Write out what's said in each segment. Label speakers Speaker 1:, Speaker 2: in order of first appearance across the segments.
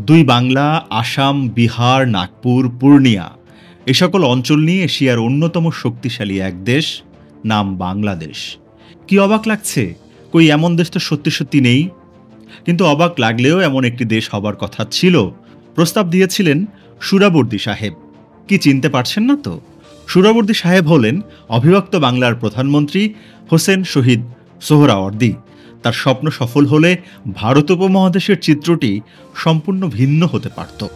Speaker 1: দুই বাংলা, আসাম, বিহার, নাগপুর, পূর্ণিয়া এ সকল অঞ্চল নিয়ে এশিয়ার অন্যতম শক্তিশালী এক দেশ, নাম বাংলাদেশ। কি অবাক লাগছে? কই এমন দেশ তো সত্যি সত্যি নেই। কিন্তু অবাক লাগলেও এমন একটি দেশ হবার কথা ছিল। প্রস্তাব দিয়েছিলেন সুহরাবর্দী সাহেব। কি চিনতে পারছেন না তো? সুহরাবর্দী সাহেব হলেন অবিভক্ত বাংলার প্রধানমন্ত্রী হোসেন শহীদ সোহরাওয়ার্দী। তার স্বপ্ন সফল হলে ভারত উপমহাদেশের চিত্রটি সম্পূর্ণ ভিন্ন হতে পারত।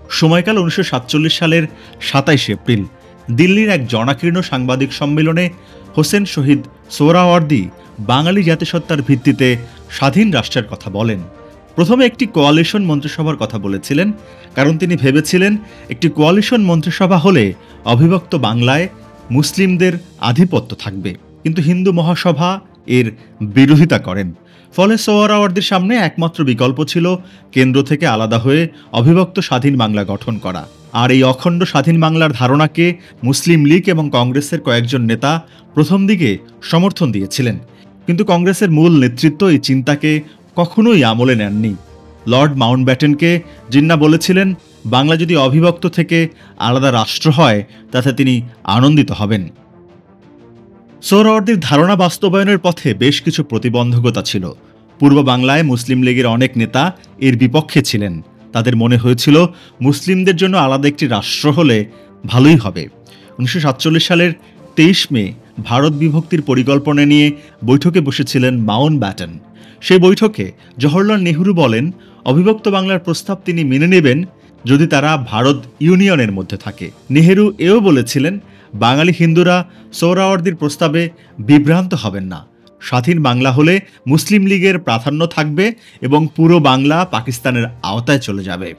Speaker 1: সময়কাল 1947 সালের 27 এপ্রিল দিল্লির এক জনাকীর্ণ সাংবাদিক সম্মেলনে হোসেন শহীদ সোহরাওয়ার্দী বাঙালি জাতিসত্তার ভিত্তিতে স্বাধীন রাষ্ট্রের কথা বলেন। প্রথমে একটি কোয়ালিশন মন্ত্রিসভার কথা বলেছিলেন, কারণ তিনি ভেবেছিলেন একটি কোয়ালিশন মন্ত্রিসভা হলে অবিভক্ত বাংলায় মুসলিমদের আধিপত্য থাকবে। কিন্তু হিন্দু মহাসভা এর বিরোধিতা করেন। ফলে সোহরাওয়ার্দীর সামনে একমাত্র বিকল্প ছিল কেন্দ্র থেকে আলাদা হয়ে অবিভক্ত স্বাধীন বাংলা গঠন করা। আর এই অখণ্ড স্বাধীন বাংলার ধারণাকে মুসলিম লীগ এবং কংগ্রেসের কয়েকজন নেতা প্রথম দিকে সমর্থন দিয়েছিলেন। কিন্তু কংগ্রেসের মূল নেতৃত্ব এই চিন্তাকে কখনোই আমলে নেননি। লর্ড মাউন্টব্যাটেনকে জিন্না বলেছিলেন, বাংলা যদি অবিভক্ত থেকে আলাদা রাষ্ট্র হয় তাতে তিনি আনন্দিত হবেন। সোহরাওয়ার্দীর ধারণা বাস্তবায়নের পথে বেশ কিছু প্রতিবন্ধকতা ছিল। পূর্ব বাংলায় মুসলিম লীগের অনেক নেতা এর বিপক্ষে ছিলেন। তাদের মনে হয়েছিল মুসলিমদের জন্য আলাদা একটি রাষ্ট্র হলে ভালোই হবে। 1947 সালের 23 মে ভারত বিভক্তির পরিকল্পনা নিয়ে বৈঠকে বসেছিলেন মাউন্টব্যাটেন। সেই বৈঠকে জওহরলাল নেহরু বলেন, অবিভক্ত বাংলার প্রস্তাব তিনি মেনে নেবেন যদি তারা ভারত ইউনিয়নের মধ্যে থাকে। নেহেরু এও বলেছিলেন, বাঙালি হিন্দুরা সোহরাওয়ার্দীর প্রস্তাবে বিভ্রান্ত হবেন না। স্বাধীন বাংলা হলে মুসলিম লীগের প্রাধান্য থাকবে এবং পুরো বাংলা পাকিস্তানের আওতায় চলে যাবে।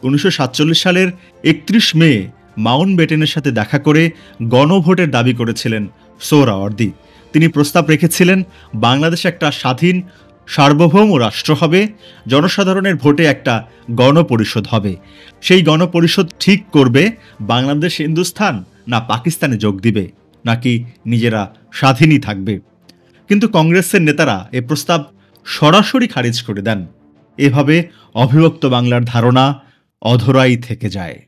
Speaker 1: 1947 সালের 31 মে মাউন্টব্যাটেনের সাথে দেখা করে গণভোটের দাবি করেছিলেন সোহরাওয়ার্দী। তিনি প্রস্তাব রেখেছিলেন, বাংলাদেশ একটা স্বাধীন সার্বভৌম রাষ্ট্র হবে, জনসাধারণের ভোটে একটা গণপরিষদ হবে। সেই গণপরিষদ ঠিক করবে বাংলাদেশ হিন্দুস্থান না পাকিস্তানে যোগ দিবে, নাকি নিজেরা স্বাধীনই থাকবে। কিন্তু কংগ্রেসের নেতারা এ প্রস্তাব সরাসরি খারিজ করে দেন। এভাবে অবিভক্ত বাংলার ধারণা অধরাই থেকে যায়।